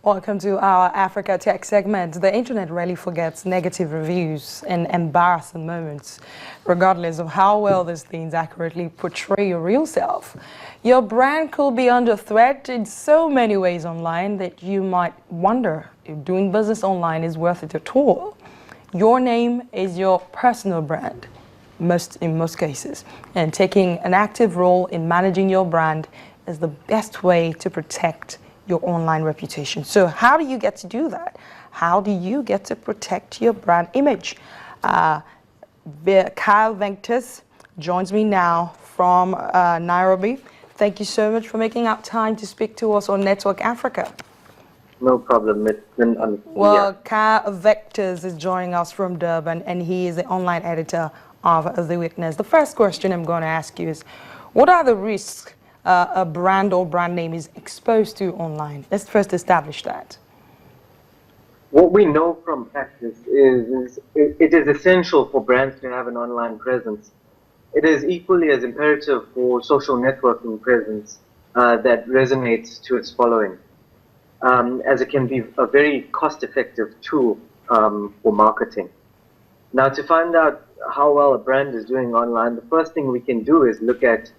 Welcome to our Africa Tech segment. The internet rarely forgets negative reviews and embarrassing moments, regardless of how well these things accurately portray your real self. Your brand could be under threat in so many ways online that you might wonder if doing business online is worth it at all. Your name is your personal brand, in most cases, and taking an active role in managing your brand is the best way to protect your online reputation. So how do you get to do that? How do you get to protect your brand image? Kyle Venktess joins me now from Nairobi. Thank you so much for making up time to speak to us on Network Africa. No problem. Well, Kyle Venktess is joining us from Durban, and he is the online editor of The Witness. The first question I'm going to ask you is, what are the risks a brand or brand name is exposed to online? Let's first establish that. What we know from practice is it is essential for brands to have an online presence. It is equally as imperative for social networking presence that resonates to its following, as it can be a very cost-effective tool for marketing. Now, to find out how well a brand is doing online, the first thing we can do is look at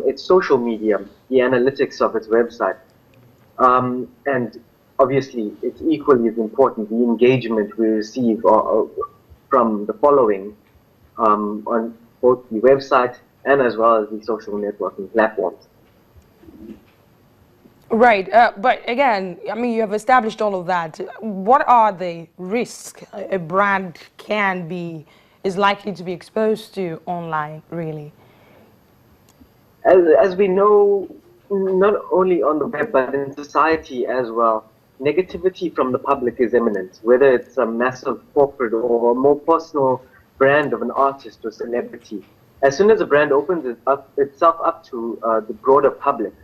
its social media, the analytics of its website. And obviously, it's equally as important, the engagement we receive from the following on both the website and as well as the social networking platforms. Right, but again, I mean, you have established all of that. What are the risks a brand is likely to be exposed to online, really? As we know, not only on the web, but in society as well, negativity from the public is imminent, whether it's a massive corporate or a more personal brand of an artist or celebrity. As soon as a brand opens itself up to the broader public,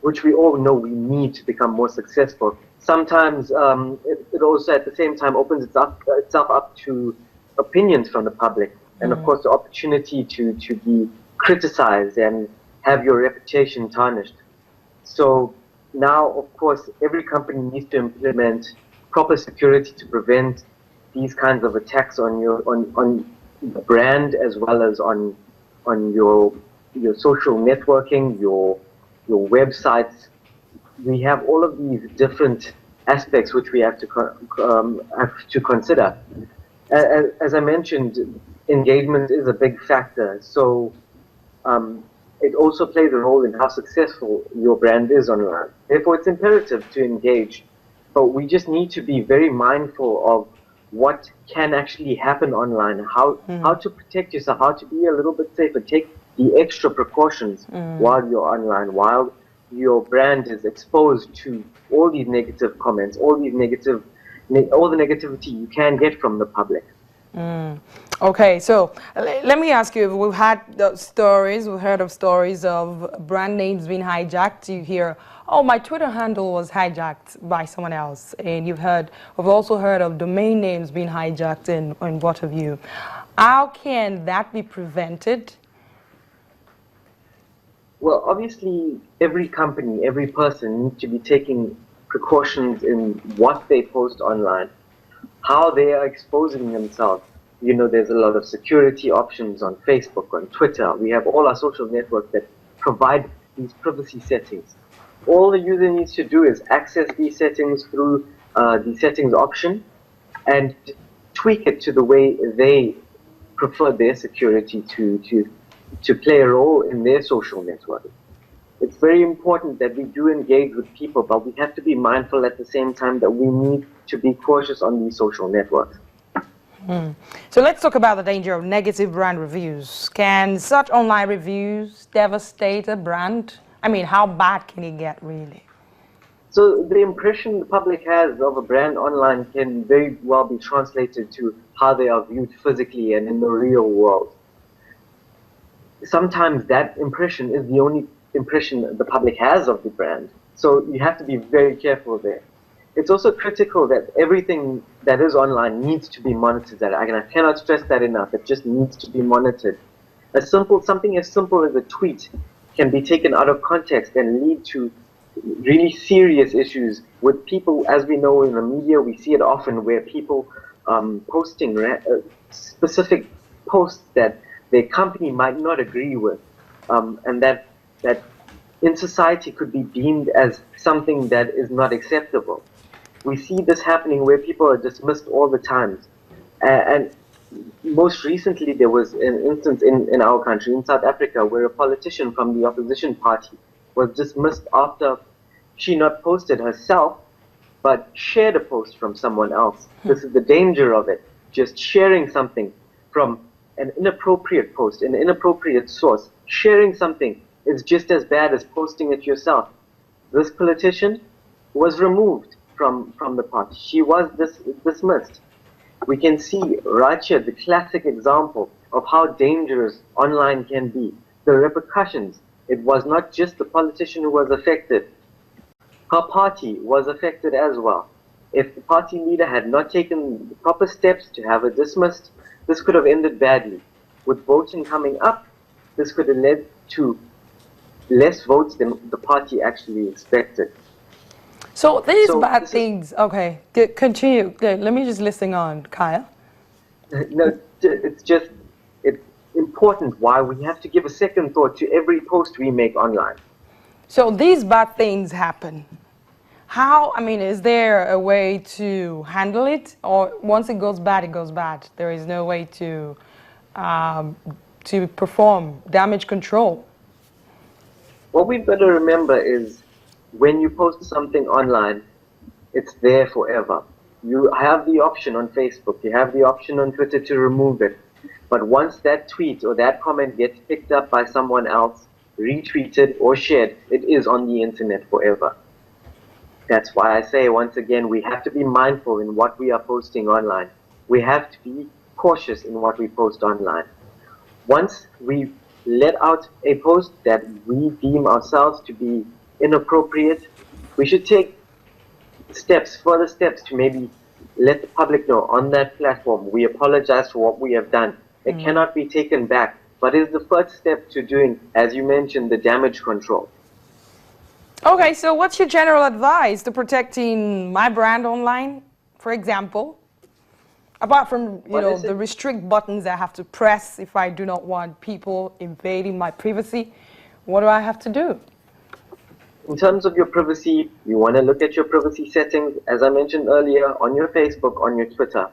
which we all know we need to become more successful, sometimes it also at the same time opens itself up to opinions from the public, and of course the opportunity to be criticized and have your reputation tarnished. So now, of course, every company needs to implement proper security to prevent these kinds of attacks on the brand, as well as on your social networking, your websites. We have all of these different aspects which we have to consider. As I mentioned, engagement is a big factor. So it also plays a role in how successful your brand is online. Therefore, it's imperative to engage, but we just need to be very mindful of what can actually happen online, how to protect yourself, how to be a little bit safer, take the extra precautions while you're online, while your brand is exposed to all these negative comments, all the negativity you can get from the public. Okay, so let me ask you, we've heard of stories of brand names being hijacked. You hear, oh, my Twitter handle was hijacked by someone else. And we've also heard of domain names being hijacked and what have you. How can that be prevented? Well, obviously, every company, every person needs to be taking precautions in what they post online, how they are exposing themselves. You know, there's a lot of security options on Facebook, on Twitter. We have all our social networks that provide these privacy settings. All the user needs to do is access these settings through the settings option and tweak it to the way they prefer their security to play a role in their social network. It's very important that we do engage with people, but we have to be mindful at the same time that we need to be cautious on these social networks. So let's talk about the danger of negative brand reviews. Can such online reviews devastate a brand? I mean, how bad can it get, really? So the impression the public has of a brand online can very well be translated to how they are viewed physically and in the real world. Sometimes that impression is the only impression the public has of the brand. So you have to be very careful there. It's also critical that everything that is online needs to be monitored. I cannot stress that enough. It just needs to be monitored. Something as simple as a tweet can be taken out of context and lead to really serious issues with people, as we know in the media, we see it often where people posting specific posts that their company might not agree with, and that in society could be deemed as something that is not acceptable. We see this happening where people are dismissed all the time. And most recently, there was an instance in our country, in South Africa, where a politician from the opposition party was dismissed after she not posted herself, but shared a post from someone else. This is the danger of it. Just sharing something from an inappropriate post, an inappropriate source. Sharing something is just as bad as posting it yourself. This politician was removed from the party. She was dismissed. We can see right here the classic example of how dangerous online can be. The repercussions. It was not just the politician who was affected. Her party was affected as well. If the party leader had not taken the proper steps to have her dismissed, this could have ended badly. With voting coming up, this could have led to less votes than the party actually expected. So these bad things, okay, continue. Let me just listen on, Kyle. No, it's important why we have to give a second thought to every post we make online. So these bad things happen. How, I mean, is there a way to handle it? Or once it goes bad, it goes bad. There is no way to perform damage control. What we've got to remember is when you post something online, it's there forever. You have the option on Facebook, you have the option on Twitter to remove it. But once that tweet or that comment gets picked up by someone else, retweeted or shared, it is on the internet forever. That's why I say, once again, we have to be mindful in what we are posting online. We have to be cautious in what we post online. Once we let out a post that we deem ourselves to be inappropriate, we should take further steps to maybe let the public know on that platform, we apologize for what we have done. It cannot be taken back, but is the first step to doing, as you mentioned, the damage control. Okay, so what's your general advice to protecting my brand online, for example? Apart from, the restrict buttons I have to press if I do not want people invading my privacy, what do I have to do? In terms of your privacy, you want to look at your privacy settings, as I mentioned earlier, on your Facebook, on your Twitter.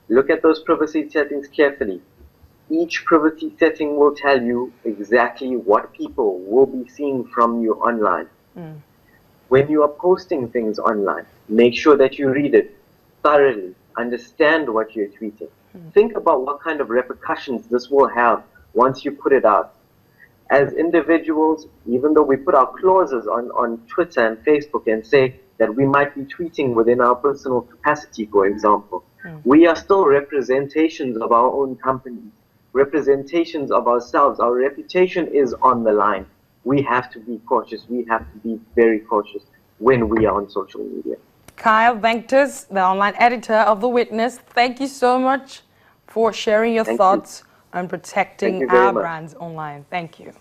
Look at those privacy settings carefully. Each privacy setting will tell you exactly what people will be seeing from you online. When you are posting things online, make sure that you read it thoroughly, understand what you're tweeting. Think about what kind of repercussions this will have once you put it out. As individuals, even though we put our clauses on Twitter and Facebook and say that we might be tweeting within our personal capacity, for example, we are still representations of our own companies, representations of ourselves. Our reputation is on the line. We have to be cautious. We have to be very cautious when we are on social media. Kyle Venktess, the online editor of The Witness, thank you so much for sharing your thoughts on protecting our brands online. Thank you.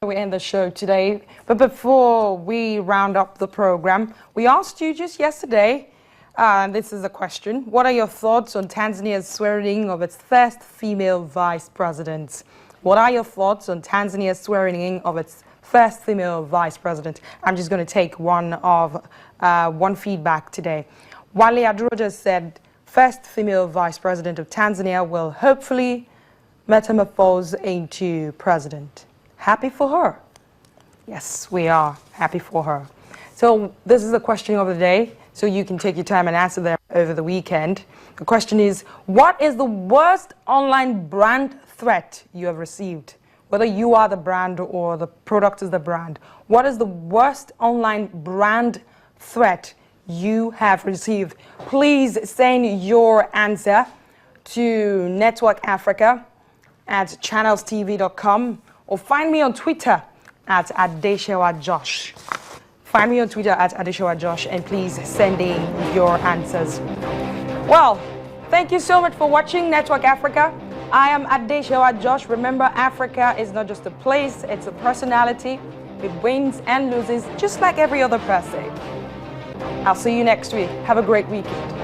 We end the show today, but before we round up the program, we asked you just yesterday, this is a question, what are your thoughts on Tanzania's swearing of its first female vice president? What are your thoughts on Tanzania's swearing of its first female vice president? I'm just going to take one feedback today. Wale Adroja said, first female vice president of Tanzania will hopefully metamorphose into president. Happy for her. Yes, we are happy for her. So this is the question of the day, so you can take your time and answer them over the weekend. The question is, what is the worst online brand threat you have received? Whether you are the brand or the product is the brand. What is the worst online brand threat you have received? Please send your answer to Network Africa at channelstv.com. or find me on Twitter at Adeshewa Josh. Find me on Twitter at @AdeshowaJosh, and please send in your answers. Well, thank you so much for watching Network Africa. I am @AdeshowaJosh. Remember, Africa is not just a place, it's a personality. It wins and loses just like every other person. I'll see you next week. Have a great weekend.